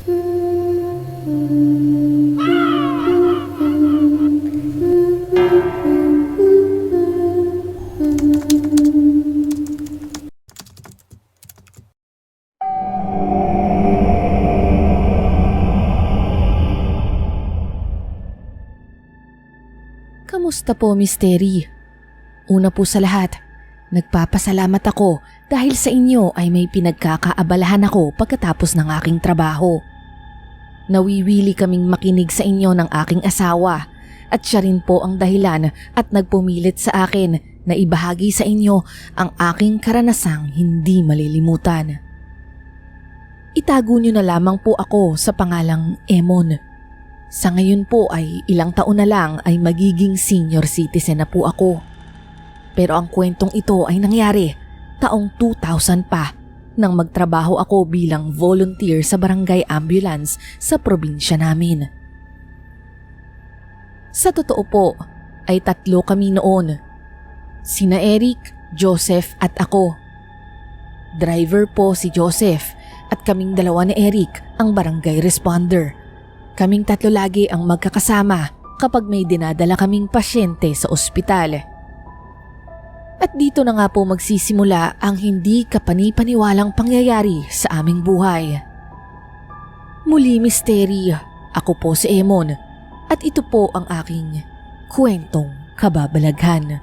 Kamusta po, Miss Terry? Una po sa lahat, nagpapasalamat ako dahil sa inyo ay may pinagkakaabalahan ako pagkatapos ng aking trabaho. Nawiwili kaming makinig sa inyo ng aking asawa at siya rin po ang dahilan at nagpumilit sa akin na ibahagi sa inyo ang aking karanasang hindi malilimutan. Itago niyo na lamang po ako sa pangalang Emon. Sa ngayon po ay ilang taon na lang ay magiging senior citizen na po ako. Pero ang kwentong ito ay nangyari taong 2000 pa nang magtrabaho ako bilang volunteer sa barangay ambulance sa probinsya namin. Sa totoo po ay 3 kami noon. Sina Eric, Joseph at ako. Driver po si Joseph at kaming 2 ni Eric ang barangay responder. Kaming 3 lagi ang magkakasama kapag may dinadala kaming pasyente sa ospital. At dito na nga po magsisimula ang hindi kapani-paniwalang pangyayari sa aming buhay. Muli, Misteri, ako po si Emon at ito po ang aking kwentong kababalaghan.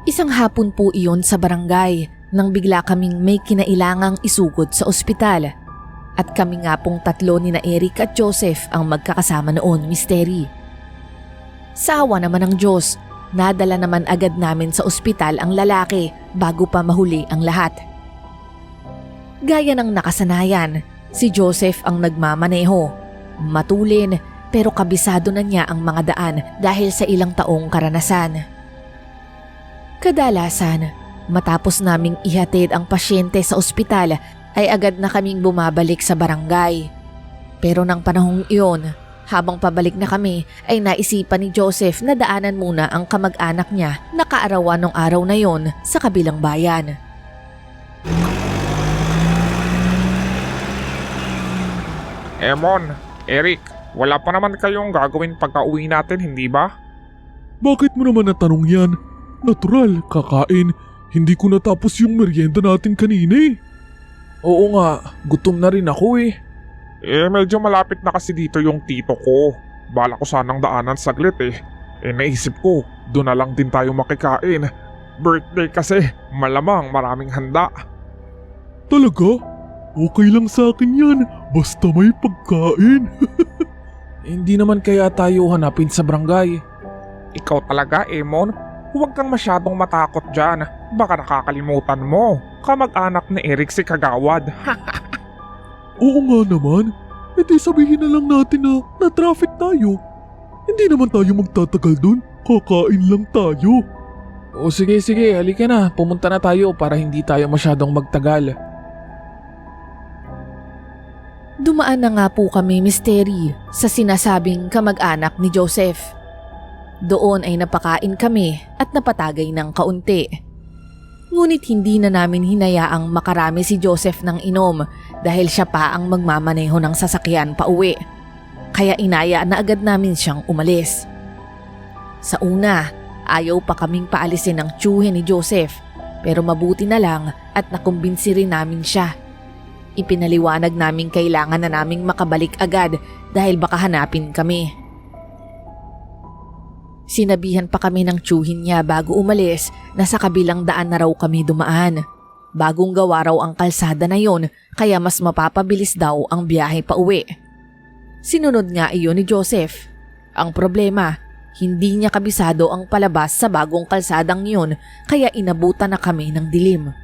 Isang hapon po iyon sa barangay nang bigla kaming may kinailangang isugod sa ospital. At kami nga pong 3 ni na Eric at Joseph ang magkakasama noon, Misteri. Sa awa naman ng Diyos, nadala naman agad namin sa ospital ang lalaki bago pa mahuli ang lahat. Gaya ng nakasanayan, si Joseph ang nagmamaneho. Matulin pero kabisado na niya ang mga daan dahil sa ilang taong karanasan. Kadalasan, matapos naming ihatid ang pasyente sa ospital ay agad na kaming bumabalik sa barangay. Pero nang panahong iyon, habang pabalik na kami ay naisipan ni Joseph na daanan muna ang kamag-anak niya na kaarawan ng araw na yon sa kabilang bayan. Emon, Eric, wala pa naman kayong gagawin pagka-uwi natin, hindi ba? Bakit mo naman natanong yan? Natural, kakain. Hindi ko natapos yung merienda natin kanina eh. Oo nga, gutom na rin ako eh. Medyo malapit na kasi dito yung tito ko. Bala ko sanang daanan saglit eh. Naisip ko, doon na lang din tayo makikain. Birthday kasi, malamang maraming handa. Talaga? Okay lang sa akin yan, basta may pagkain. Hindi naman kaya tayo hanapin sa barangay. Ikaw talaga, Emon? Huwag kang masyadong matakot dyan. Baka nakakalimutan mo. Kamag-anak ni Eric si Kagawad. Oo nga naman, edi sabihin na lang natin na na-traffic tayo. Hindi naman tayo magtatagal dun, kakain lang tayo. O sige, halika na, pumunta na tayo para hindi tayo masyadong magtagal. Dumaan na nga po kami, Misteri, sa sinasabing kamag-anak ni Joseph. Doon ay napakain kami at napatagay ng kaunti. Ngunit hindi na namin hinayaang makarami si Joseph ng inom dahil siya pa ang magmamaneho ng sasakyan pa uwi. Kaya inaya na agad namin siyang umalis. Sa una, ayaw pa kaming paalisin ng tiyuhin ni Joseph pero mabuti na lang at nakumbinsi rin namin siya. Ipinaliwanag namin kailangan na naming makabalik agad dahil baka hanapin kami. Sinabihan pa kami ng tiyuhin niya bago umalis na sa kabilang daan na raw kami dumaan. Bagong gawa raw ang kalsada na yon kaya mas mapapabilis daw ang biyahe pa uwi. Sinunod nga iyon ni Joseph. Ang problema, hindi niya kabisado ang palabas sa bagong kalsadang yon kaya inabutan na kami ng dilim.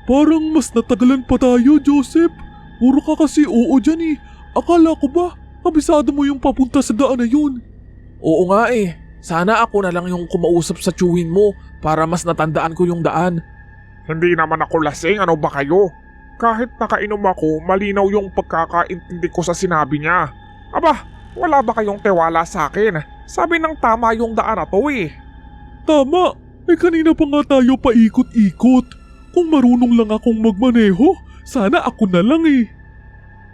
Parang mas natagalan pa tayo, Joseph. Puro ka kasi oo dyan eh. Akala ko ba, kabisado mo yung papunta sa daan na yun? Oo nga eh, sana ako na lang yung kumausap sa tiyuhin mo para mas natandaan ko yung daan. Hindi naman ako lasing, ano ba kayo? Kahit nakainom ako, malinaw yung pagkakaintindi ko sa sinabi niya. Aba, wala ba kayong tiwala sa akin? Sabi ng tama yung daan na to eh. Tama, kanina pa nga tayo paikot-ikot. Kung marunong lang akong magmaneho, sana ako na lang eh.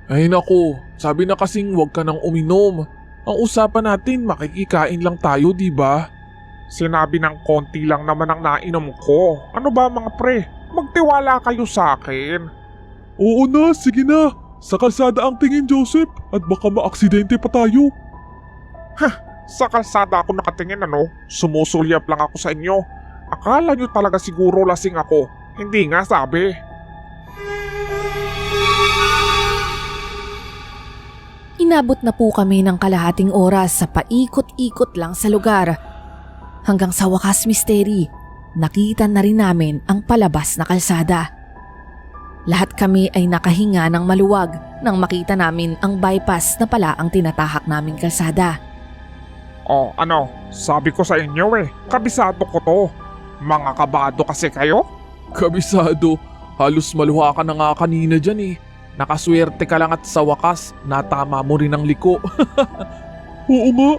Ay nako, sabi na kasing huwag ka nang uminom. Ang usapan natin makikikain lang tayo, di ba? Sinabi ng konti lang naman ang nainom ko. Ano ba mga pre? Magtiwala kayo sa akin. Oo na, sige na. Sa kalsada ang tingin, Joseph, at baka maaksidente pa tayo. Sa kalsada ako nakatingin ano? Sumusulyap lang ako sa inyo. Akala nyo talaga siguro lasing ako. Hindi nga sabi. Inabot na po kami ng kalahating oras sa paikot-ikot lang sa lugar. Hanggang sa wakas, Misteri, nakita na rin namin ang palabas na kalsada. Lahat kami ay nakahinga ng maluwag nang makita namin ang bypass na pala ang tinatahak naming kalsada. Oh, ano? Sabi ko sa inyo kabisado ko to. Mga kabado kasi kayo? Kabisado, halos maluha ka na nga kanina dyan eh. Nakaswerte ka lang at sa wakas, natama mo rin ang liko. Oo nga,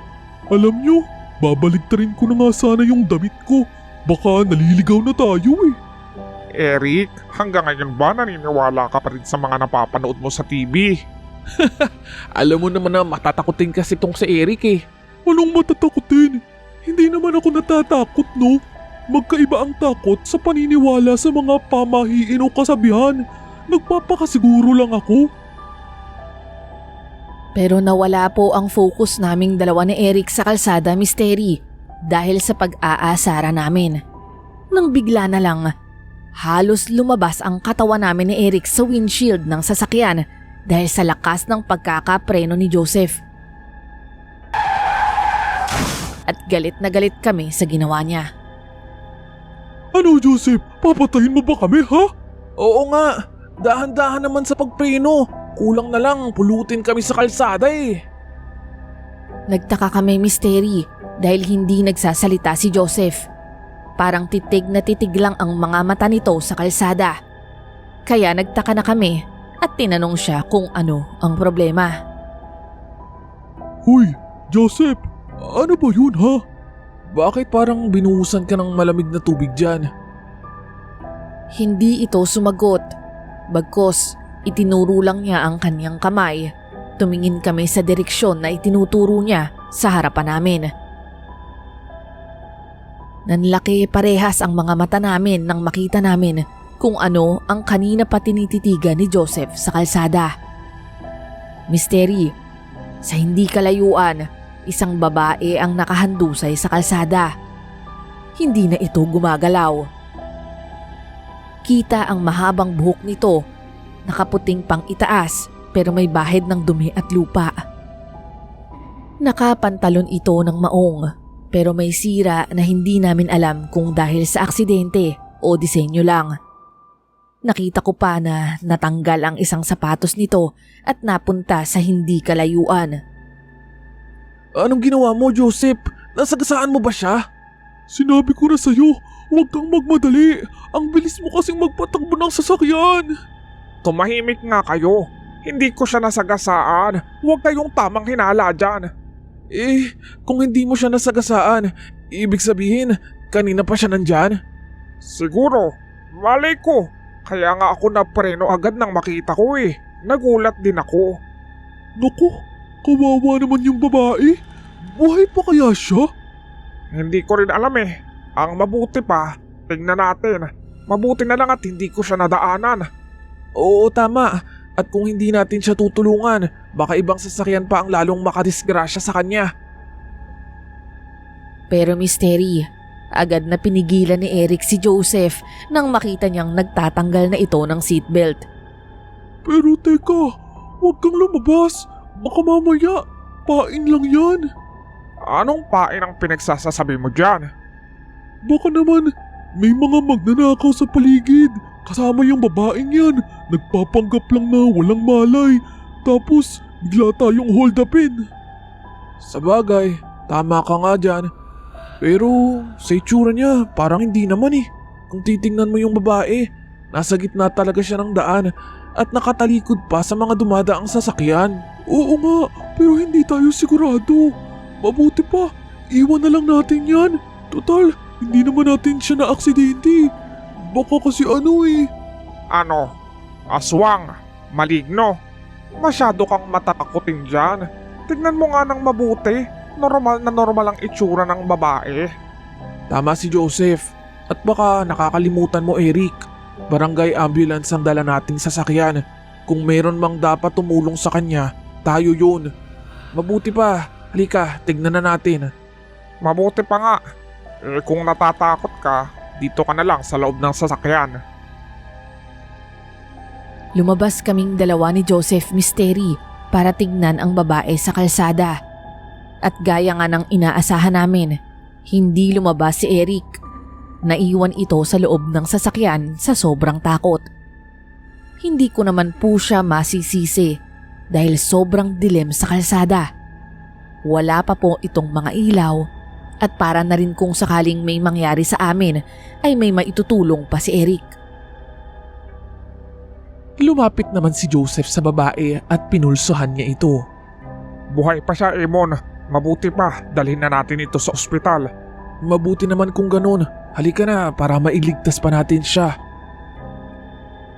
alam nyo, babaligtarin ko na nga sana yung damit ko. Baka naliligaw na tayo eh. Eric, hanggang ngayon ba naniniwala ka pa rin sa mga napapanood mo sa TV? Alam mo naman na matatakotin kasi tong si Eric eh. Anong matatakotin? Hindi naman ako natatakot, no? Magkaiba ang takot sa paniniwala sa mga pamahiin o kasabihan. Nagpapakasiguro lang ako. Pero nawala po ang focus naming dalawa ni Eric sa kalsada, Misteri, dahil sa pag-aasara namin. Nang bigla na lang, halos lumabas ang katawan namin ni Eric sa windshield ng sasakyan dahil sa lakas ng pagkakapreno ni Joseph. At galit na galit kami sa ginawa niya. Ano, Joseph? Papatayin mo ba kami, ha? Oo nga, dahan-dahan naman sa pagpreno. Kulang na lang, pulutin kami sa kalsada eh. Nagtaka kami, Misteri, dahil hindi nagsasalita si Joseph. Parang titig na titig lang ang mga mata nito sa kalsada. Kaya nagtaka na kami at tinanong siya kung ano ang problema. Hoy, Joseph, ano ba yun, ha? Bakit parang binuhusan ka ng malamig na tubig dyan? Hindi ito sumagot. Bagkos, itinuro lang niya ang kanyang kamay. Tumingin kami sa direksyon na itinuturo niya sa harapan namin. Nanlaki parehas ang mga mata namin nang makita namin kung ano ang kanina pa tinititigan ni Joseph sa kalsada. Misteri, sa hindi kalayuan, isang babae ang nakahandusay sa kalsada. Hindi na ito gumagalaw. Kita ang mahabang buhok nito, nakaputing pang itaas pero may bahid ng dumi at lupa. Nakapantalon ito ng maong pero may sira na hindi namin alam kung dahil sa aksidente o disenyo lang. Nakita ko pa na natanggal ang isang sapatos nito at napunta sa hindi kalayuan. Anong ginawa mo, Joseph? Nasagasaan mo ba siya? Sinabi ko na sa'yo, huwag kang magmadali. Ang bilis mo kasing magpatakbo ng sasakyan. Tumahimik nga kayo. Hindi ko siya nasagasaan. Huwag kayong tamang hinala dyan. Eh, kung hindi mo siya nasagasaan, ibig sabihin, kanina pa siya nandyan? Siguro. Malay ko. Kaya nga ako napreno agad nang makita ko eh. Nagulat din ako. Naku, kawawa naman yung babae. Buhay pa kaya siya? Hindi ko rin alam eh. Ang mabuti pa, tingnan natin. Mabuti na lang at hindi ko siya nadaanan. Oo, tama. At kung hindi natin siya tutulungan, baka ibang sasakyan pa ang lalong makadisgrasya sa kanya. Pero Misteri, agad na pinigilan ni Eric si Joseph nang makita niyang nagtatanggal na ito ng seatbelt. Pero teka, huwag kang lumabas. Baka mamaya, pain lang yan. Anong pain ang pinagsasasabi mo dyan? Baka naman, may mga magnanakaw sa paligid. Kasama yung babaeng yan. Nagpapanggap lang na walang malay. Tapos, bigla tayong hold upin. Sabagay, tama ka nga dyan. Pero sa itsura niya, parang hindi naman eh. Kung titingnan mo yung babae, nasa gitna talaga siya ng daan at nakatalikod pa sa mga dumadaang sasakyan. Oo nga, pero hindi tayo sigurado. Mabuti pa, iwan na lang natin yan. Total, hindi naman natin siya na aksidente. Baka kasi ano eh. Ano? Aswang? Maligno? Masyado kang matatakotin dyan. Tignan mo nga ng mabuti. Normal na normal ang itsura ng babae. Tama si Joseph. At baka nakakalimutan mo, Eric. Barangay ambulance ang dala nating sasakyan. Kung meron mang dapat tumulong sa kanya, tayo yun. Mabuti pa. Halika, tignan na natin. Mabuti pa nga. Kung natatakot ka, dito ka na lang sa loob ng sasakyan. Lumabas kaming dalawa ni Joseph Misteri para tignan ang babae sa kalsada. At gaya nga ng inaasahan namin, hindi lumabas si Eric. Naiwan ito sa loob ng sasakyan sa sobrang takot. Hindi ko naman po siya masisisi dahil sobrang dilim sa kalsada. Wala pa po itong mga ilaw at para na rin kung sakaling may mangyari sa amin ay may maitutulong pa si Eric. Lumapit naman si Joseph sa babae at pinulsuhan niya ito. Buhay pa siya, Emon. Mabuti pa, dalhin na natin ito sa ospital. Mabuti naman kung ganun. Halika na para mailigtas pa natin siya.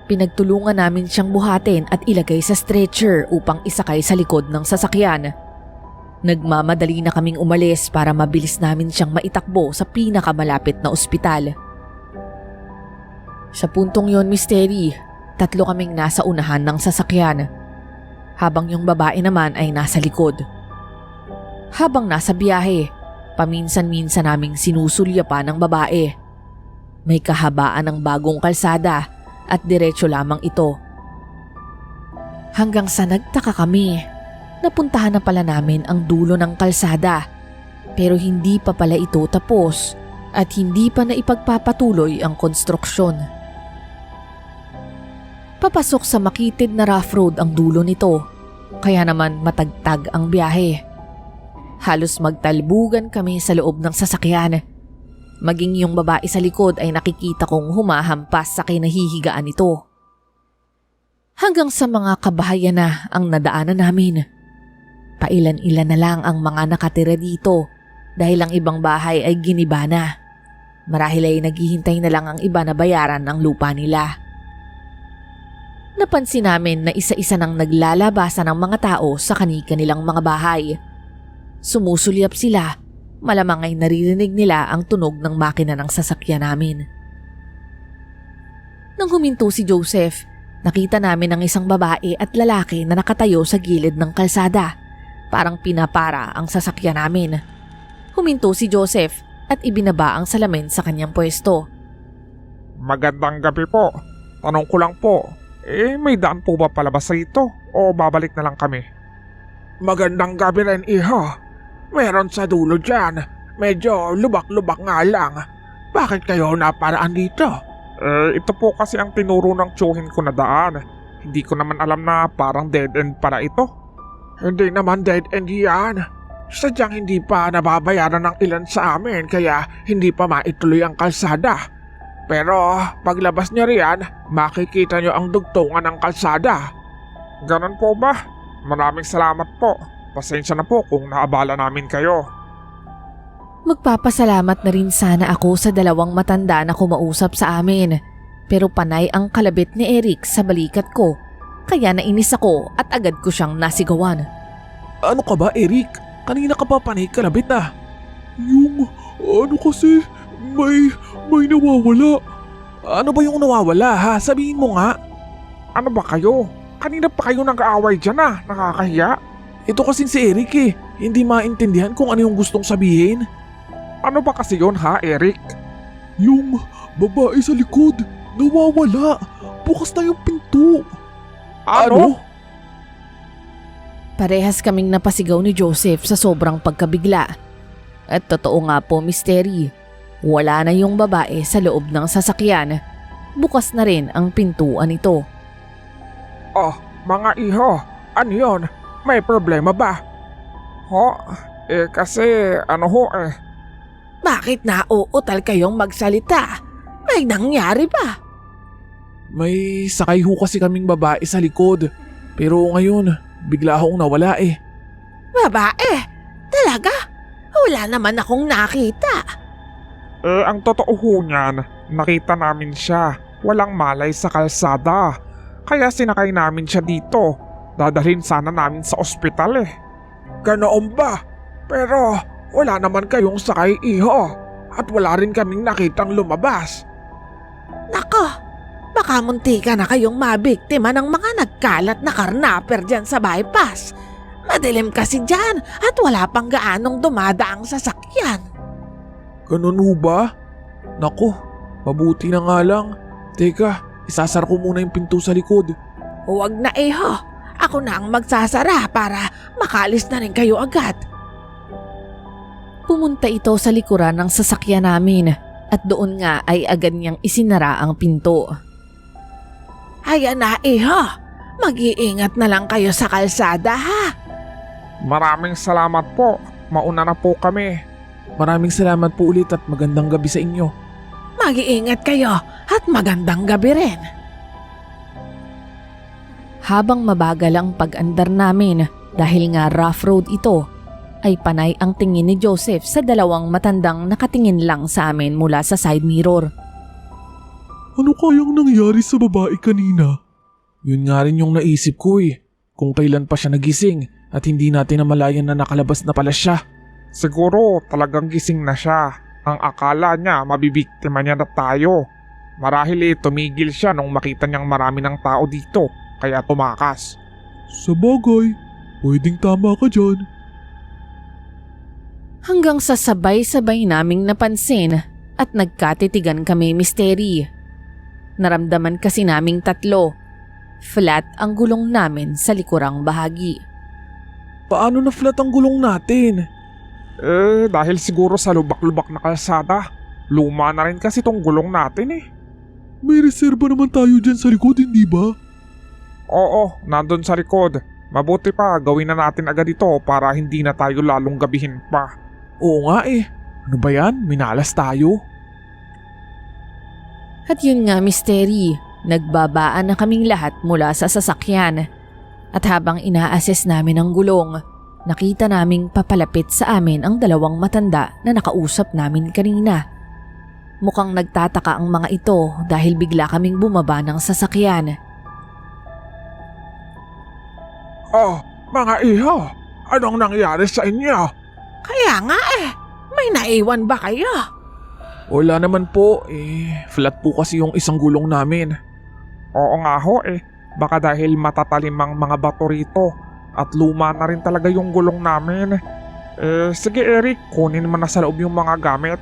Pinagtulungan namin siyang buhatin at ilagay sa stretcher upang isakay sa likod ng sasakyan. Nagmamadali na kaming umalis para mabilis namin siyang maitakbo sa pinakamalapit na ospital. Sa puntong yon, Misteri, 3 kaming nasa unahan ng sasakyan, habang yung babae naman ay nasa likod. Habang nasa biyahe, paminsan-minsan naming sinusulyapan ng babae. May kahabaan ng bagong kalsada at diretso lamang ito. Hanggang sa nagtaka kami, napuntahan na pala namin ang dulo ng kalsada pero hindi pa pala ito tapos at hindi pa na ipagpapatuloy ang konstruksyon. Papasok sa makitid na rough road ang dulo nito, kaya naman matagtag ang biyahe. Halos magtalbugan kami sa loob ng sasakyan. Maging yung babae sa likod ay nakikita kong humahampas sa kinahihigaan nito. Hanggang sa mga kabahayan na ang nadaanan namin. Pailan-ilan na lang ang mga nakatira dito dahil ang ibang bahay ay giniba na. Marahil ay naghihintay na lang ang iba na bayaran ang lupa nila. Napansin namin na isa-isa nang naglalabasan ng mga tao sa kani-kanilang mga bahay. Sumusulyap sila, malamang ay naririnig nila ang tunog ng makina ng sasakyan namin. Nang huminto si Joseph, nakita namin ang isang babae at lalaki na nakatayo sa gilid ng kalsada. Parang pinapara ang sasakyan namin. Huminto si Joseph at ibinaba ang salamin sa kanyang pwesto. Magandang gabi po. Tanong ko lang po, may daan po ba palabas rito o babalik na lang kami? Magandang gabi rin, iho. Meron sa dulo dyan. Medyo lubak-lubak nga lang. Bakit kayo naparaan dito? Ito po kasi ang tinuro ng tsuhin ko na daan. Hindi ko naman alam na parang dead end para ito. Hindi naman dead end yan. Sadyang hindi pa nababayaran ng ilan sa amin kaya hindi pa maituloy ang kalsada. Pero paglabas niyo riyan, makikita niyo ang dugtungan ng kalsada. Ganon po ba? Maraming salamat po. Pasensya na po kung naabala namin kayo. Magpapasalamat na rin sana ako sa 2 matanda na kumausap sa amin. Pero panay ang kalabit ni Eric sa balikat ko. Kaya nainis ako at agad ko siyang nasigawan. Ano ka ba, Eric? Kanina ka pa panay kalabit na. Yung ano kasi, may nawawala. Ano ba yung nawawala ha? Sabihin mo nga. Ano ba kayo? Kanina pa kayo nag-aaway dyan ah. Nakakahiya. Ito kasing si Eric eh. Hindi maintindihan kung ano yung gustong sabihin. Ano ba kasi yun ha, Eric? Yung babae sa likod, nawawala. Bukas na yung pinto. Ano? Parehas kaming napasigaw ni Joseph sa sobrang pagkabigla. At totoo nga po, Misteri. Wala na yung babae sa loob ng sasakyan. Bukas na rin ang pintuan ito. Oh, mga iho. Ano yun? May problema ba? Kasi Bakit nauutal kayong magsalita? May nangyari ba? May sakay ho kasi kaming babae sa likod. Pero ngayon, bigla akong nawala eh. Babae? Talaga? Wala naman akong nakita. ang totoo ho niyan, Nakita namin siya. Walang malay sa kalsada. Kaya sinakay namin siya dito. Dadalhin sana namin sa ospital eh. Ganoon ba? Pero wala naman kayong sakay, iho. At wala rin kaming nakitang lumabas. Nako, baka muntika na kayong mabiktima ng mga nagkalat na karnaper dyan sa bypass. Madilim kasi dyan at wala pang gaanong dumadaang sasakyan. Ganun ho ba? Naku, mabuti na nga lang. Teka, isasara ko muna yung pinto sa likod. Huwag na iho, ako na ang magsasara para makalis na rin kayo agad. Pumunta ito sa likuran ng sasakyan namin at doon nga ay agad niyang isinara ang pinto. Ayan na iho, mag-iingat na lang kayo sa kalsada ha. Maraming salamat po. Mauna na po kami. Maraming salamat po ulit at magandang gabi sa inyo. Mag-iingat kayo at magandang gabi rin. Habang mabagal ang pag-andar namin dahil nga rough road ito, ay panay ang tingin ni Joseph sa dalawang matandang nakatingin lang sa amin mula sa side mirror. Ano kayang nangyari sa babae kanina? Yun nga rin yung naisip ko eh. Kung kailan pa siya nagising at hindi natin namalayan na nakalabas na pala siya. Siguro talagang gising na siya. Ang akala niya mabibiktima niya na tayo. Marahil tumigil siya nung makita niyang marami ng tao dito, kaya tumakas. Sa bagay, pwedeng tama ka dyan. Hanggang sa sabay-sabay naming napansin at nagkatitigan kami misteri. Naramdaman kasi naming tatlo. Flat ang gulong namin sa likurang bahagi. Paano na flat ang gulong natin? Dahil siguro sa lubak-lubak na kalsada. Luma na rin kasi tong gulong natin eh. May reserba naman tayo dyan sa likod, hindi ba? Oo, nandun sa likod. Mabuti pa, gawin na natin agad ito para hindi na tayo lalong gabihin pa. Oo nga eh. Ano ba yan? Minalas tayo. At yun nga misteri, nagbabaan na kaming lahat mula sa sasakyan. At habang ina-assess namin ang gulong, nakita naming papalapit sa amin ang dalawang matanda na nakausap namin kanina. Mukhang nagtataka ang mga ito dahil bigla kaming bumaba ng sasakyan. Oh, mga iho, anong nangyari sa inyo? Kaya nga may naiwan ba kayo? Wala naman po. Flat po kasi yung isang gulong namin. Oo nga ho eh. Baka dahil matatalim ang mga bato rito at luma na rin talaga yung gulong namin. Sige Eric, kunin mo na sa loob yung mga gamit.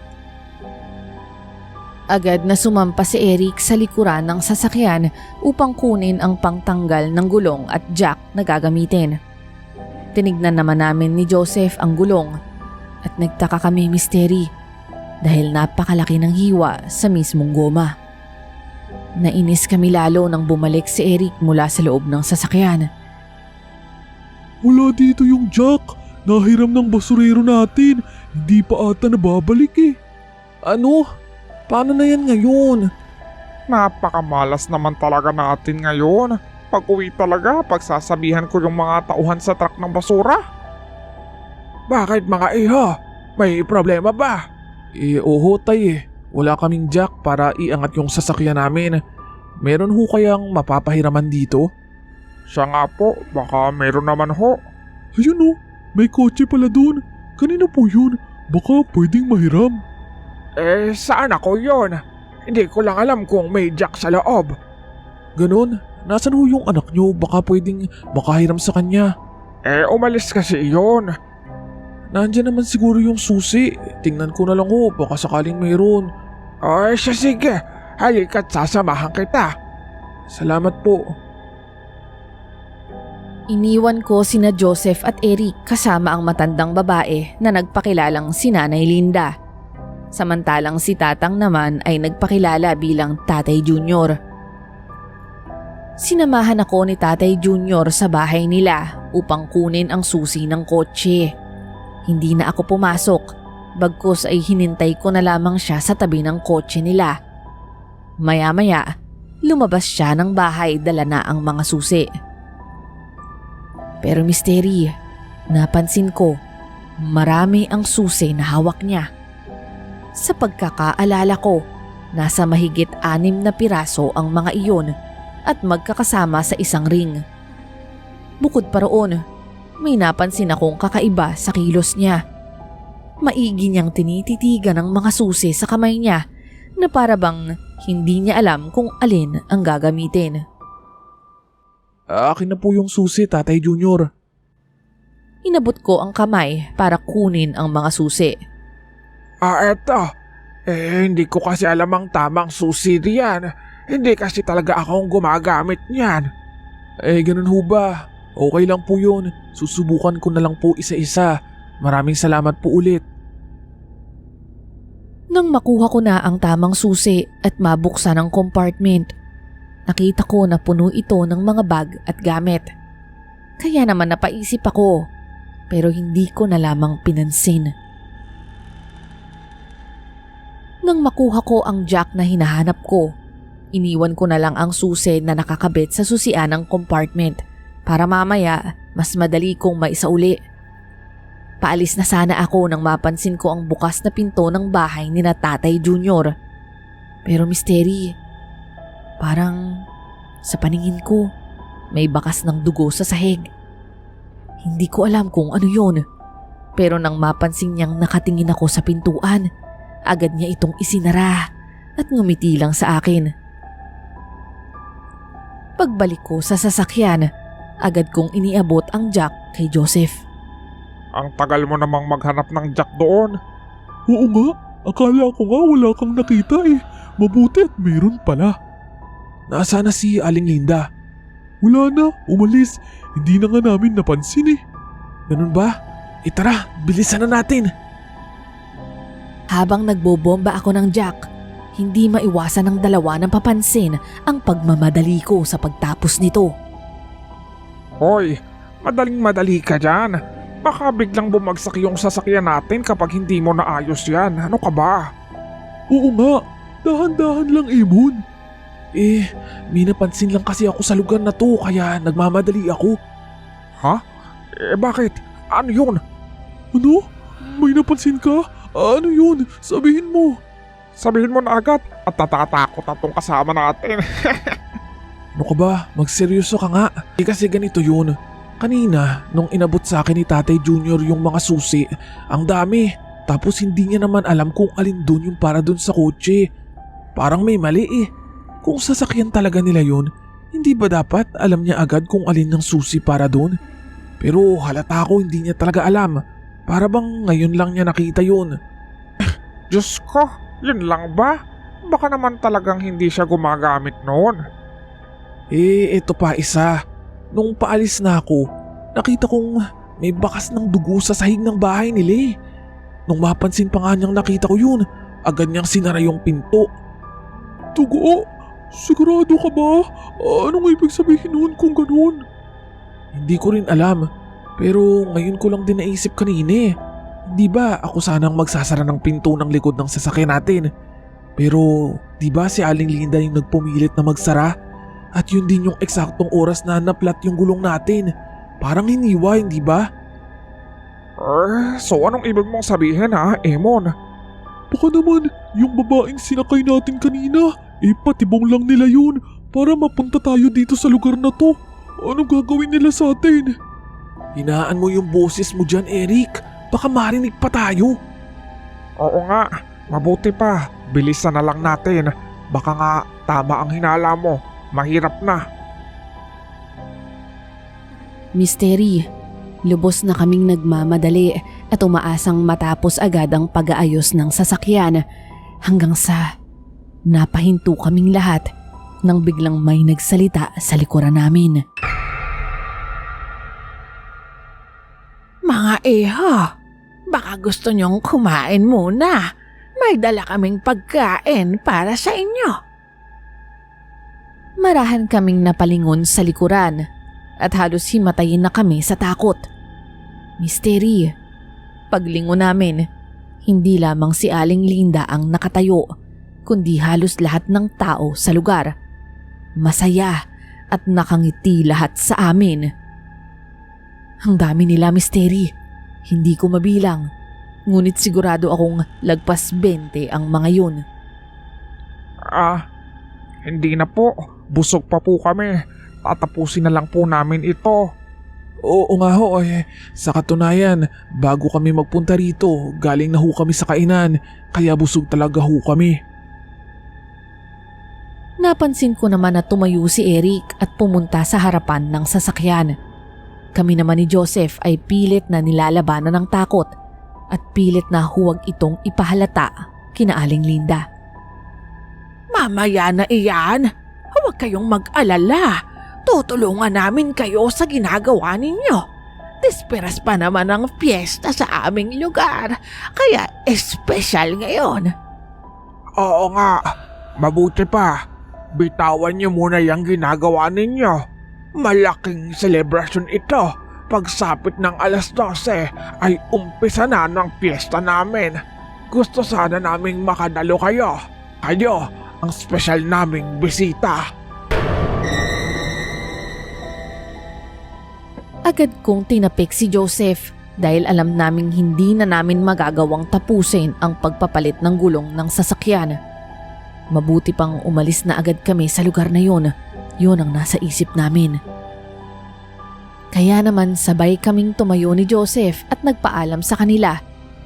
Agad na sumampa si Eric sa likuran ng sasakyan upang kunin ang pangtanggal ng gulong at jack na gagamitin. Tinignan naman namin ni Joseph ang gulong at nagtaka kami misteri dahil napakalaki ng hiwa sa mismong goma. Nainis kami lalo nang bumalik si Eric mula sa loob ng sasakyan. Wala dito yung jack. Nahiram ng basurero natin. Hindi pa ata nababalik eh. Ano? Paano na yan ngayon? Napakamalas naman talaga natin ngayon. Pag-uwi talaga, pagsasabihan ko yung mga tauhan sa truck ng basura. Bakit mga iho? May problema ba? Oo tay. Wala kaming jack para iangat yung sasakyan namin. Meron ho kayang mapapahiraman dito? Siya nga po, baka meron naman ho. Ayun oh, may kotse pala dun. Kanina po yun. Baka pwedeng mahiram. Saan ako yon? Hindi ko lang alam kung may jack sa loob. Ganun? Nasaan ho yung anak nyo? Baka pwedeng makahiram sa kanya. Umalis kasi yon. Nandiyan naman siguro yung susi. Tingnan ko na lang ho, baka sakaling mayroon. Siya sige. Halika't sasamahan kita. Salamat po. Iniwan ko sina Joseph at Eric kasama ang matandang babae na nagpakilalang si Nanay Linda. Samantalang si Tatang naman ay nagpakilala bilang Tatay Junior. Sinamahan ako ni Tatay Junior sa bahay nila upang kunin ang susi ng kotse. Hindi na ako pumasok, bagkus ay hinintay ko na lamang siya sa tabi ng kotse nila. Maya-maya, lumabas siya ng bahay, dala na ang mga susi. Pero misteri, napansin ko, marami ang susi na hawak niya. Sa pagkakaalala ko, Nasa mahigit 6 na piraso ang mga iyon at magkakasama sa isang ring. Bukod pa roon, may napansin akong kakaiba sa kilos niya. Maigi niyang tinititigan ang mga susi sa kamay niya na para bang hindi niya alam kung alin ang gagamitin. Akin na po yung susi, Tatay Junior. Inabot ko ang kamay para kunin ang mga susi. Eto. Hindi ko kasi alam ang tamang susi riyan. Hindi kasi talaga akong gumagamit niyan. Ganun ho ba? Okay lang po yun. Susubukan ko na lang po isa-isa. Maraming salamat po ulit. Nang makuha ko na ang tamang susi at mabuksan ang compartment, nakita ko na puno ito ng mga bag at gamit. Kaya naman napaisip ako, pero hindi ko na lamang pinansin. Nang makuha ko ang jack na hinahanap ko, iniwan ko na lang ang susi na nakakabit sa susian ng compartment para mamaya mas madali kong maisauli. Paalis na sana ako nang mapansin ko ang bukas na pinto ng bahay ni na Tatay Junior. Pero misteri, parang sa paningin ko may bakas ng dugo sa sahig. Hindi ko alam kung ano yun, pero nang mapansin niyang nakatingin ako sa pintuan, agad niya itong isinara at ngumiti lang sa akin. Pagbalik ko sa sasakyan, agad kong iniabot ang jack kay Joseph. Ang tagal mo namang maghanap ng jack doon. Oo nga, akala ko nga wala kang nakita eh. Mabuti at mayroon pala. Nasaan na si Aling Linda? Wala na, umalis. Hindi na nga namin napansin eh. Ganun ba? Tara, bilisan na natin. Habang nagbobomba ako ng jack, hindi maiwasan ng dalawa ng papansin ang pagmamadali ko sa pagtapos nito. Hoy, madaling-madali ka dyan. Baka biglang bumagsak yung sasakyan natin kapag hindi mo naayos yan. Ano ka ba? Oo nga, dahan-dahan lang Emon. May napansin lang kasi ako sa lugar na to kaya nagmamadali ako. Ha? Bakit? Ano yun? Ano? May napansin ka? Ano yun? Sabihin mo. Sabihin mo na agad at tatatakot at tong kasama natin. Ano ka ba? Magseryoso ka nga. Kasi ganito yun. Kanina, nung inabot sa akin ni Tatay Junior yung mga susi, ang dami. Tapos hindi niya naman alam kung alin dun yung para dun sa kotse. Parang may mali eh. Kung sasakyan talaga nila yun, hindi ba dapat alam niya agad kung alin ng susi para dun? Pero halata ko hindi niya talaga alam. Para bang ngayon lang niya nakita yun. Diyos ko, yun lang ba? Baka naman talagang hindi siya gumagamit noon. Eto pa isa. Nung paalis na ako, nakita kong may bakas ng dugo sa sahig ng bahay nila eh. Nung mapansin pa nga niyang nakita ko yun, agad niyang sinara yung pinto. Dugo? Sigurado ka ba? Anong ibig sabihin nun kung ganun? Hindi ko rin alam, pero ngayon ko lang din naisip kanina eh. Di ba ako sanang magsasara ng pinto ng likod ng sasakyan natin? Pero di ba si Aling Linda yung nagpumilit na magsara? At yun din yung eksaktong oras na naplat yung gulong natin. Parang hiniwa, hindi ba? So anong ibig mong sabihin ha, Emon? Baka naman yung babaeng sinakay natin kanina, patibong lang nila yun para mapunta tayo dito sa lugar na to. Anong gagawin nila sa atin? Hinaan mo yung boses mo dyan, Eric. Baka marinig pa tayo. Oo nga, mabuti pa. Bilisan na lang natin. Baka nga tama ang hinala mo. Mahirap na. Misteri, lubos na kaming nagmamadali at umaasang matapos agad ang pag-aayos ng sasakyan hanggang sa napahinto kaming lahat nang biglang may nagsalita sa likuran namin. Mga iho, baka gusto niyong kumain muna. May dala kaming pagkain para sa inyo. Marahan kaming napalingon sa likuran at halos himatayin na kami sa takot. Misteri, paglingon namin, hindi lamang si Aling Linda ang nakatayo, kundi halos lahat ng tao sa lugar. Masaya at nakangiti lahat sa amin. Ang dami nila, Misteri. Hindi ko mabilang. Ngunit sigurado akong lagpas 20 ang mga yun. Hindi na po. Busog pa po kami. Tatapusin na lang po namin ito. Oo nga ho sa katunayan, bago kami magpunta rito, galing na ho kami sa kainan, kaya busog talaga ho kami. Napansin ko naman na tumayo si Eric at pumunta sa harapan ng sasakyan. Kami naman ni Joseph ay pilit na nilalabanan ng takot at pilit na huwag itong ipahalata kina Aling Linda. Mamaya na iyan. Huwag kayong mag-alala. Tutulungan namin kayo sa ginagawa ninyo. Desperas pa naman ang piyesta sa aming lugar, kaya espesyal ngayon. Oo nga, mabuti pa. Bitawan niyo muna yung ginagawa ninyo. Malaking selebrasyon ito. Pagsapit ng alas 12 ay umpisa na ng piyesta namin. Gusto sana naming makadalo kayo. Kayo ang espesyal naming bisita. Agad kong tinapik si Joseph dahil alam naming hindi na namin magagawang tapusin ang pagpapalit ng gulong ng sasakyan. Mabuti pang umalis na agad kami sa lugar na yun. Yun ang nasa isip namin. Kaya naman sabay kaming tumayo ni Joseph at nagpaalam sa kanila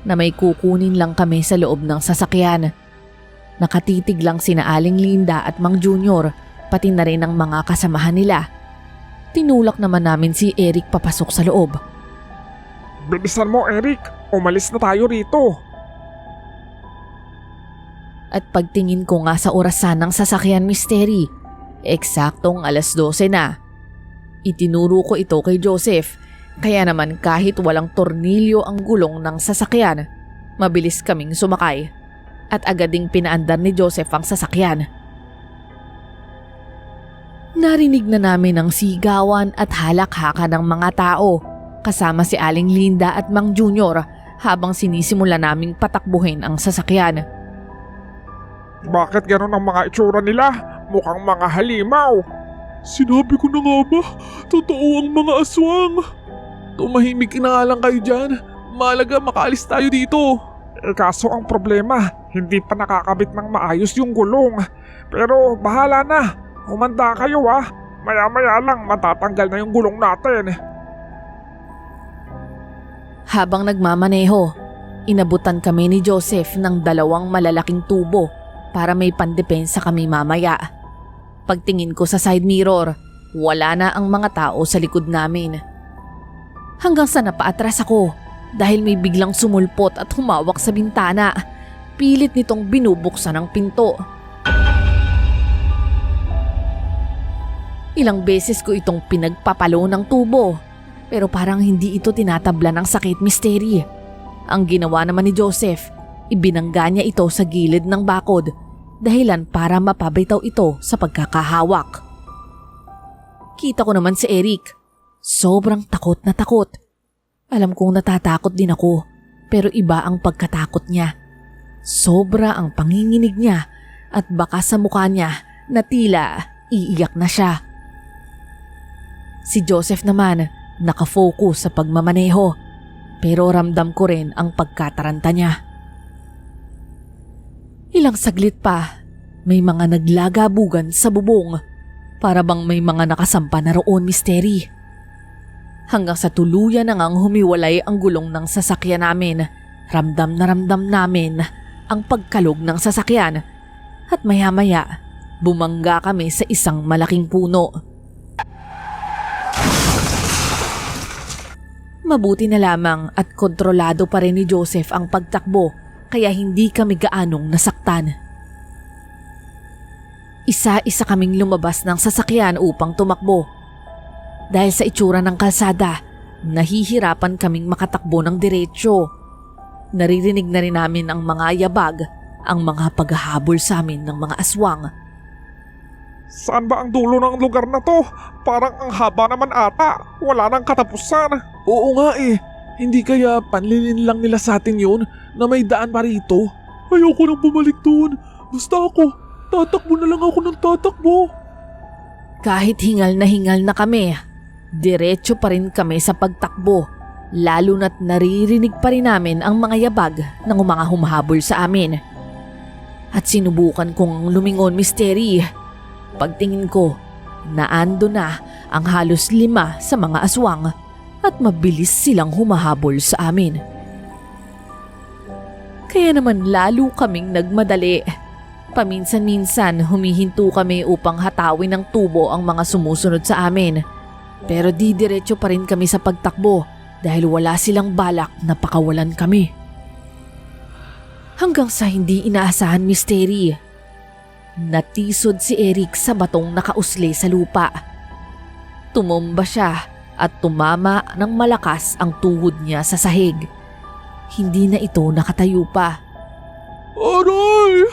na may kukunin lang kami sa loob ng sasakyan. Nakatitig lang sina Aling Linda at Mang Junior, pati na rin ang mga kasamahan nila. Tinulak naman namin si Eric papasok sa loob. Bilisan mo, Eric. Umalis na tayo rito. At pagtingin ko nga sa orasan ng sasakyan Mystery, eksaktong alas 12 na. Itinuro ko ito kay Joseph, kaya naman kahit walang tornilyo ang gulong ng sasakyan, mabilis kaming sumakay at agad ding pinaandar ni Joseph ang sasakyan. Narinig na namin ang sigawan at halakhakan ng mga tao kasama si Aling Linda at Mang Junior habang sinisimula naming patakbuhin ang sasakyan. Bakit ganon ang mga itsura nila? Mukhang mga halimaw. Sinabi ko na nga ba, totoo ang mga aswang. Tumahimik na nga lang kayo dyan. Malaga makaalis tayo dito. Kaso ang problema, hindi pa nakakabit ng maayos yung gulong. Pero bahala na. Humanda kayo Maya-maya lang matatanggal na yung gulong natin. Habang nagmamaneho, inabutan kami ni Joseph ng 2 malalaking tubo para may pandepensa kami mamaya. Pagtingin ko sa side mirror, wala na ang mga tao sa likod namin. Hanggang sa napaatras ako dahil may biglang sumulpot at humawak sa bintana. Pilit nitong binubuksan ang pinto. Ilang beses ko itong pinagpapalo ng tubo, pero parang hindi ito tinatabla ng sakit Mystery. Ang ginawa naman ni Joseph, ibinangga niya ito sa gilid ng bakod, dahilan para mapabitaw ito sa pagkakahawak. Kita ko naman si Eric. Sobrang takot na takot. Alam kong natatakot din ako, pero iba ang pagkatakot niya. Sobra ang panginginig niya at baka sa mukha niya na tila iiyak na siya. Si Joseph naman nakafocus sa pagmamaneho, pero ramdam ko rin ang pagkataranta niya. Ilang saglit pa, may mga naglagabugan sa bubong, para bang may mga nakasampa na roon Mystery. Hanggang sa tuluyan na ngang humiwalay ang gulong ng sasakyan namin, ramdam na ramdam namin ang pagkalog ng sasakyan at maya-maya bumangga kami sa isang malaking puno. Mabuti na lamang at kontrolado pa rin ni Joseph ang pagtakbo kaya hindi kami gaanong nasaktan. Isa-isa kaming lumabas ng sasakyan upang tumakbo. Dahil sa itsura ng kalsada, nahihirapan kaming makatakbo ng diretsyo. Naririnig na rin namin ang mga yabag, ang mga paghahabol sa amin ng mga aswang. Saan ba ang dulo ng lugar na to? Parang ang haba naman ata. Wala nang katapusan. Oo nga hindi kaya panlilin lang nila sa atin yun na may daan pa rito? Ayoko nang bumalik doon. Basta ako, tatakbo na lang ako ng tatakbo. Kahit hingal na kami, diretso pa rin kami sa pagtakbo, lalo na't naririnig pa rin namin ang mga yabag ng mga humahabol sa amin. at sinubukan kong lumingon, Misteri. Pagtingin ko, naando na ang halos 5 sa mga aswang at mabilis silang humahabol sa amin. Kaya naman lalo kaming nagmadali. Paminsan-minsan humihinto kami upang hatawin ng tubo ang mga sumusunod sa amin. Pero didiretso pa rin kami sa pagtakbo dahil wala silang balak na pakawalan kami. Hanggang sa hindi inaasahan, Misteri, natisod si Eric sa batong nakausli sa lupa. Tumumba siya at tumama ng malakas ang tuhod niya sa sahig. Hindi na ito nakatayo pa. Aray!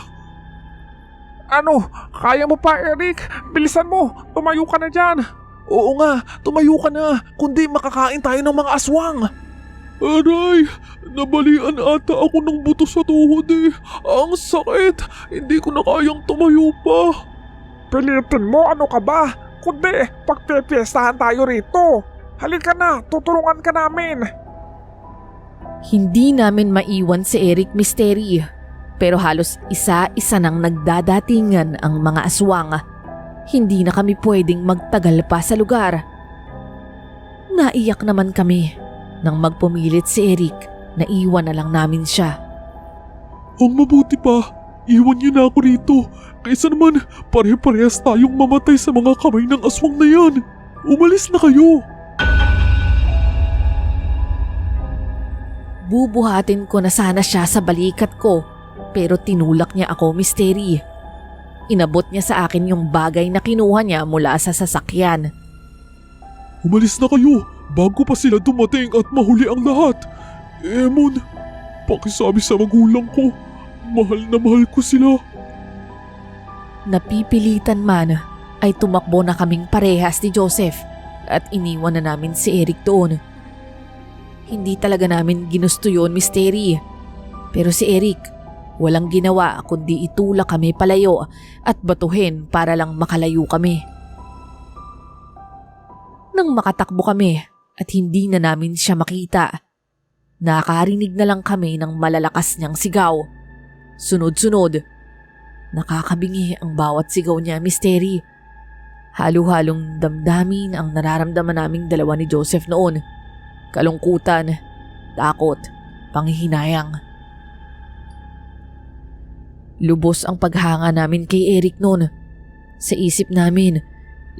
Ano? Kaya mo pa, Eric? Bilisan mo! Tumayo ka na dyan! Oo nga, tumayo ka na, kundi makakain tayo ng mga aswang. Aray! Nabalian ata ako ng buto sa tuhod eh. Ang sakit! Hindi ko na kayang tumayo pa. Pilitin mo, ano ka ba? Kundi, pagpepiestahan tayo rito. Halika na, tutulungan ka namin. Hindi namin maiwan si Eric, Misteri, pero halos isa-isa nang nagdadatingan ang mga aswang. Hindi na kami pwedeng magtagal pa sa lugar. Naiyak naman kami nang magpumilit si Eric na iwan na lang namin siya. Ang mabuti pa, iwan niyo na ako rito. Kaysa naman, pare-parehas tayong mamatay sa mga kamay ng aswang na yan. Umalis na kayo. Bubuhatin ko na sana siya sa balikat ko, pero tinulak niya ako, Misteri. Inabot niya sa akin yung bagay na kinuha niya mula sa sasakyan. Umalis na kayo bago pa sila dumating at mahuli ang lahat. Emon, pakisabi sa magulang ko, mahal na mahal ko sila. Napipilitan man ay tumakbo na kaming parehas ni Joseph at iniwan na namin si Eric doon. Hindi talaga namin ginusto yun, Misteri. Pero si Eric, walang ginawa kundi itulak kami palayo at batuhin para lang makalayo kami. Nang makatakbo kami at hindi na namin siya makita, nakarinig na lang kami ng malalakas niyang sigaw. Sunod-sunod, nakakabingi ang bawat sigaw niya, Misteri. Halo-halong damdamin ang nararamdaman naming dalawa ni Joseph noon. Kalungkutan, takot, panghihinayang. Lubos ang paghanga namin kay Eric noon. Sa isip namin,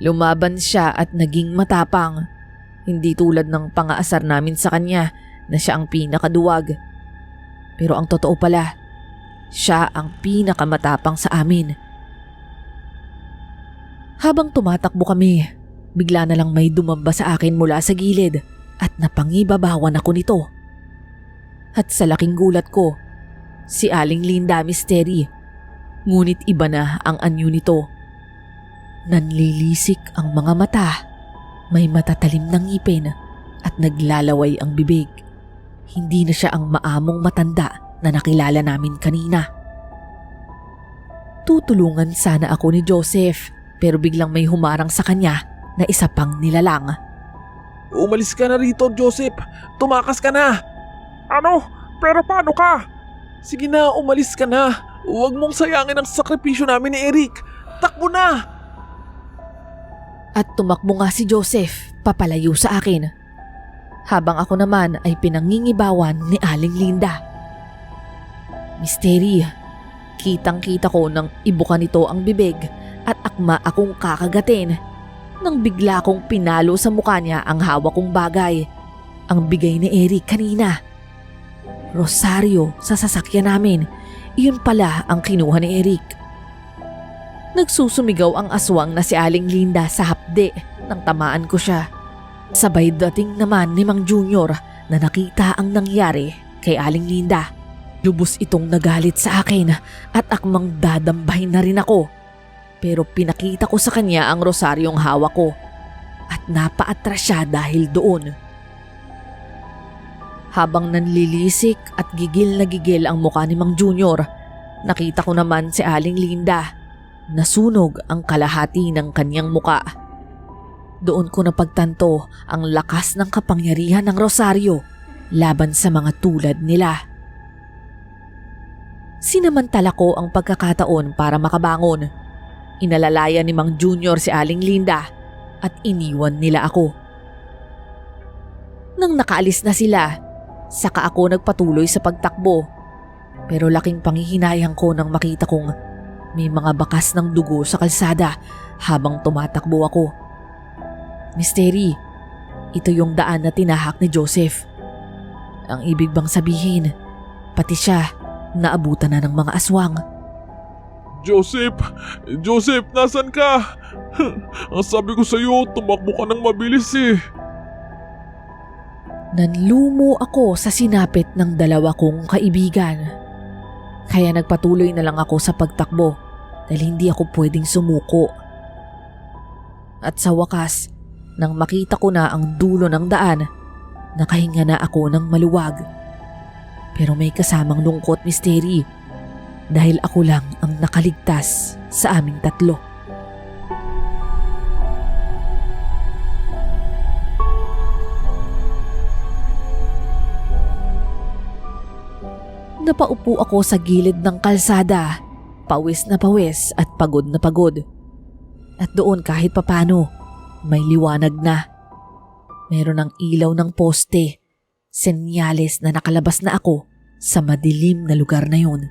lumaban siya at naging matapang. Hindi tulad ng pangaasar namin sa kanya na siya ang pinakaduwag. Pero ang totoo pala, siya ang pinakamatapang sa amin. Habang tumatakbo kami, bigla na lang may dumamba sa akin mula sa gilid at napangibabawan ako nito. At sa laking gulat ko, si Aling Linda, Misteri. Ngunit iba na ang anyo nito. Nanlilisik ang mga mata, may matatalim ng ngipin at naglalaway ang bibig. Hindi na siya ang maamong matanda na nakilala namin kanina. Tutulungan sana ako ni Joseph pero biglang may humarang sa kanya na isa pang nilalang. Umalis ka na rito, Joseph. Tumakas ka na. Ano? Pero paano ka? Sige na, umalis ka na. Huwag mong sayangin ang sakripisyo namin ni Eric. Takbo na! At tumakbo nga si Joseph papalayo sa akin. Habang ako naman ay pinangingibawan ni Aling Linda. Misteri, kitang-kita ko nang ibuka nito ang bibig at akma akong kakagatin. Nang bigla kong pinalo sa mukha niya ang hawak kong bagay. Ang bigay ni Eric kanina. Rosario sa sasakyan namin. Iyon pala ang kinuha ni Eric. Nagsusumigaw ang aswang na si Aling Linda sa hapde nang tamaan ko siya. Sabay dating naman ni Mang Junior na nakita ang nangyari kay Aling Linda. Lubos itong nagalit sa akin at akmang dadambahin na rin ako. Pero pinakita ko sa kanya ang rosaryong hawak ko at napaatras siya dahil doon. Habang nanlilisik at gigil na gigil ang mukha ni Mang Junior, nakita ko naman si Aling Linda. Nasunog ang kalahati ng kanyang muka. Doon ko napagtanto ang lakas ng kapangyarihan ng rosaryo laban sa mga tulad nila. Sinamantala ko ang pagkakataon para makabangon. Inalalaya ni Mang Junior si Aling Linda at iniwan nila ako. Nang nakaalis na sila, saka ako nagpatuloy sa pagtakbo. Pero laking panghihinayang ko nang makita kong may mga bakas ng dugo sa kalsada habang tumatakbo ako. Misteri, ito yung daan na tinahak ni Joseph. Ang ibig bang sabihin, pati siya naabutan na ng mga aswang. Joseph! Joseph, nasan ka? Ang sabi ko sa'yo, tumakbo ka ng mabilis eh. Nanlumo ako sa sinapit ng dalawa kong kaibigan. Kaya nagpatuloy na lang ako sa pagtakbo dahil hindi ako pwedeng sumuko. At sa wakas, nang makita ko na ang dulo ng daan, nakahinga na ako ng maluwag. Pero may kasamang lungkot, Misteri, dahil ako lang ang nakaligtas sa aming tatlo. Napaupo ako sa gilid ng kalsada, pawis na pawis at pagod na pagod. At doon kahit papano, may liwanag na. Meron ng ilaw ng poste, senyales na nakalabas na ako sa madilim na lugar na yun.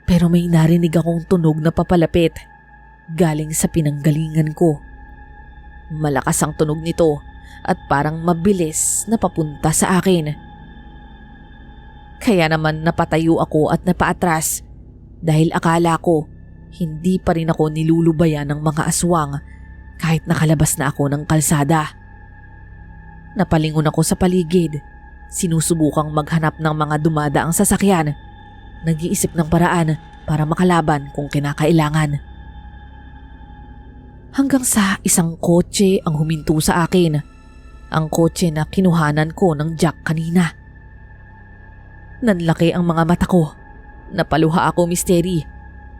Pero may narinig akong tunog na papalapit, galing sa pinanggalingan ko. Malakas ang tunog nito at parang mabilis na papunta sa akin. Kaya naman napatayo ako at napaatras dahil akala ko hindi pa rin ako nilulubayan ng mga aswang kahit nakalabas na ako ng kalsada. Napalingon ako sa paligid, sinusubukang maghanap ng mga dumadaang sasakyan, nag-iisip ng paraan para makalaban kung kinakailangan. Hanggang sa isang kotse ang huminto sa akin, ang kotse na kinuhanan ko ng Jack kanina. Nanlaki ang mga mata ko. Napaluha ako, Misteri,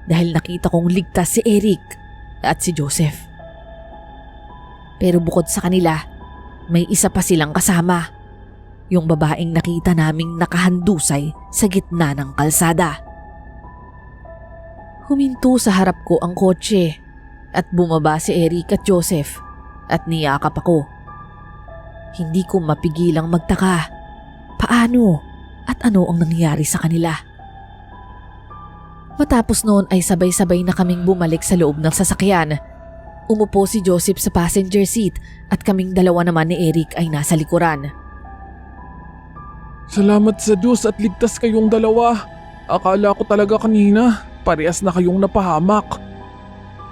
dahil nakita kong ligtas si Eric at si Joseph. Pero bukod sa kanila, may isa pa silang kasama. Yung babaeng nakita naming nakahandusay sa gitna ng kalsada. Huminto sa harap ko ang kotse at bumaba si Eric at Joseph at niyakap ako. Hindi ko mapigilang magtaka. Paano? At ano ang nangyari sa kanila? Matapos noon ay sabay-sabay na kaming bumalik sa loob ng sasakyan. Umupo si Joseph sa passenger seat at kaming dalawa naman ni Eric ay nasa likuran. Salamat sa Diyos at ligtas kayong dalawa. Akala ko talaga kanina, parehas na kayong napahamak.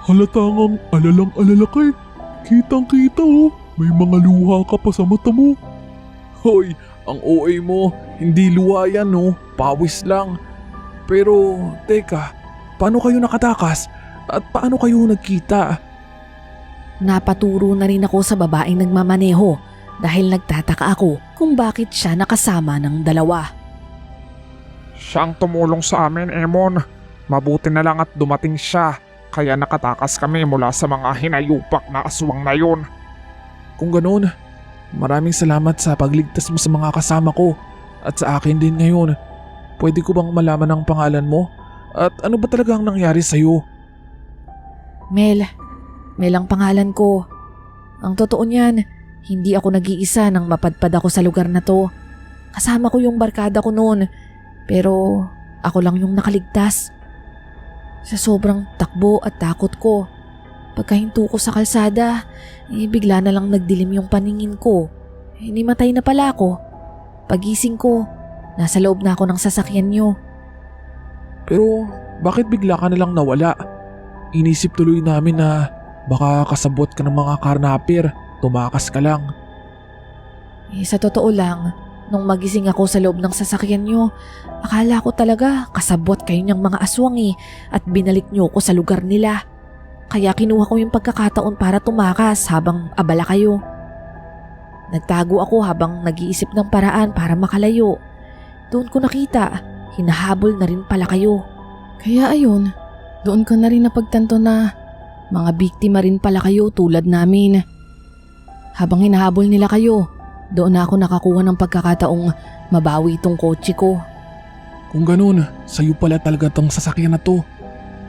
Halatang alalang-alala ka eh. Kitang-kita oh, may mga luha ka pa sa mata mo. Hoy, ang OA mo, hindi luha yan no, pawis lang. Pero, teka, paano kayo nakatakas? At paano kayo nagkita? Napaturo na rin ako sa babaeng nagmamaneho dahil nagtataka ako kung bakit siya nakasama ng dalawa. Siyang tumulong sa amin, Emon. Mabuti na lang at dumating siya, kaya nakatakas kami mula sa mga hinayupak na aswang na yun. Kung ganoon, maraming salamat sa pagligtas mo sa mga kasama ko at sa akin din ngayon. Pwede ko bang malaman ang pangalan mo? At ano ba talaga ang nangyari sa'yo? Mel ang pangalan ko. Ang totoo niyan, hindi ako nag-iisa nang mapadpad ako sa lugar na to. Kasama ko yung barkada ko noon, pero ako lang yung nakaligtas. Sa sobrang takbo at takot ko, pagkahinto ko sa kalsada, bigla na lang nagdilim yung paningin ko. Nimatay na pala ako. Pagising ko, nasa loob na ako ng sasakyan niyo. Pero bakit bigla ka nalang nawala? Inisip tuloy namin na baka kasabot ka ng mga karnapir, tumakas ka lang. Sa totoo lang, nung magising ako sa loob ng sasakyan niyo, akala ko talaga kasabot kayo niyang mga aswang at binalik niyo ko sa lugar nila. Kaya kinuha ko yung pagkakataon para tumakas habang abala kayo. Nagtago ako habang nag-iisip ng paraan para makalayo. Doon ko nakita, hinahabol na rin pala kayo. Kaya ayun, doon ko na rin napagtanto na mga biktima rin pala kayo tulad namin. Habang hinahabol nila kayo, doon na ako nakakuha ng pagkakataong mabawi itong kotse ko. Kung ganun, sa'yo pala talaga tong sasakyan na to.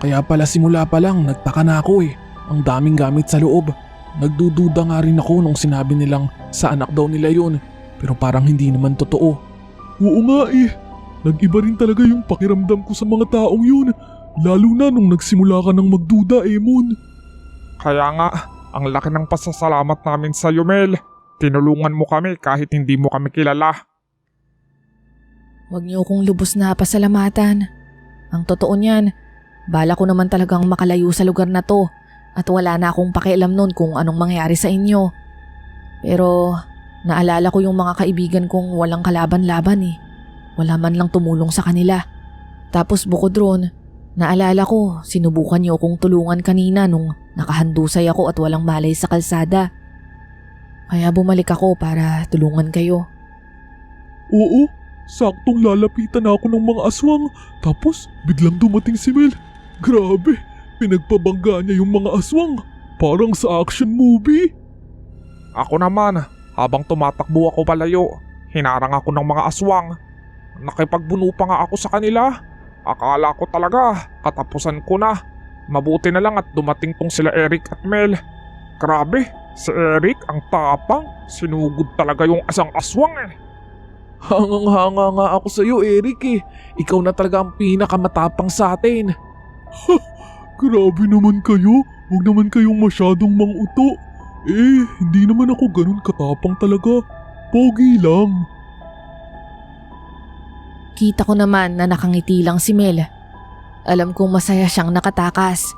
Kaya pala simula pa lang nagtaka na ako eh. Ang daming gamit sa loob. Nagdududa nga rin ako nung sinabi nilang sa anak daw nila yun. Pero parang hindi naman totoo. Oo nga eh. Nag-iba rin talaga yung pakiramdam ko sa mga taong yun. Lalo na nung nagsimula ka ng magduda, Emon. Kaya nga, ang laki ng pasasalamat namin sa iyo, Mel. Tinulungan mo kami kahit hindi mo kami kilala. Huwag niyo akong lubos na pasalamatan. Ang totoo niyan, bala ko naman talagang makalayo sa lugar na to at wala na akong pakialam nun kung anong mangyari sa inyo. Pero naalala ko yung mga kaibigan kong walang kalaban-laban eh. Wala man lang tumulong sa kanila. Tapos bukod ron, naalala ko sinubukan niyo akong tulungan kanina nung nakahandusay ako at walang malay sa kalsada. Kaya bumalik ako para tulungan kayo. Oo, saktong lalapitan ako ng mga aswang. Tapos biglang dumating si Mel. Grabe, pinagpabangga niya yung mga aswang. Parang sa action movie. Ako naman, habang tumatakbo ako palayo, hinarang ako ng mga aswang. Nakipagbuno pa nga ako sa kanila. Akala ko talaga, katapusan ko na. Mabuti na lang at dumating tong sila Eric at Mel. Grabe, si Eric ang tapang. Sinugod talaga yung asang aswang eh. Hangang-hanga nga ako sa'yo, Eric eh. Ikaw na talaga ang pinakamatapang sa atin. Grabe naman kayo. Huwag naman kayong masyadong manguto. Eh, hindi naman ako ganun katapang talaga. Pogi lang. Kita ko naman na nakangiti lang si Mel. Alam kong masaya siyang nakatakas,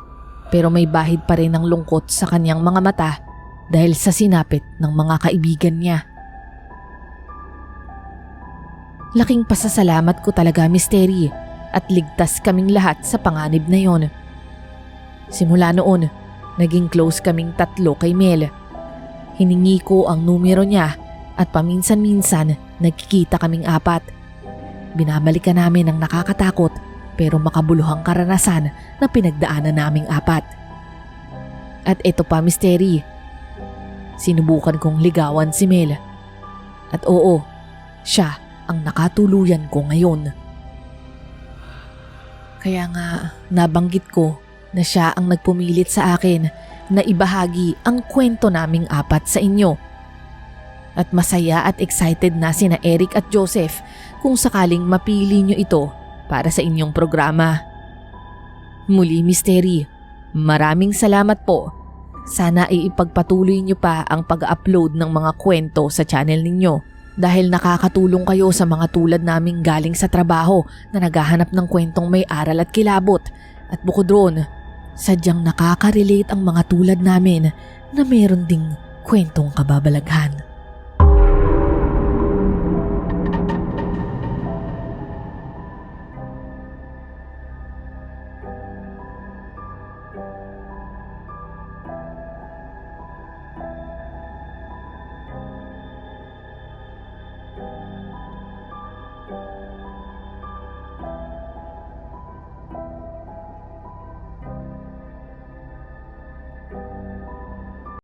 pero may bahid pa rin ng lungkot sa kanyang mga mata dahil sa sinapit ng mga kaibigan niya. Laking pasasalamat ko talaga, Misteri, at ligtas kaming lahat sa panganib na yon. Simula noon, naging close kaming tatlo kay Mel. Hiningi ko ang numero niya at paminsan-minsan nagkikita kaming apat. Binabalikan namin ang nakakatakot pero makabuluhang karanasan na pinagdaanan naming apat. At ito pa, Misteri. Sinubukan kong ligawan si Mel. At oo, siya ang nakatuluyan ko ngayon. Kaya nga nabanggit ko na siya ang nagpumilit sa akin na ibahagi ang kwento naming apat sa inyo. At masaya at excited na sina Eric at Joseph kung sakaling mapili nyo ito para sa inyong programa. Muli, Misteri, maraming salamat po. Sana iipagpatuloy nyo pa ang pag-upload ng mga kwento sa channel ninyo dahil nakakatulong kayo sa mga tulad naming galing sa trabaho na naghahanap ng kwentong may aral at kilabot. At bukod roon, sadyang nakaka-relate ang mga tulad namin na meron ding kwentong kababalaghan.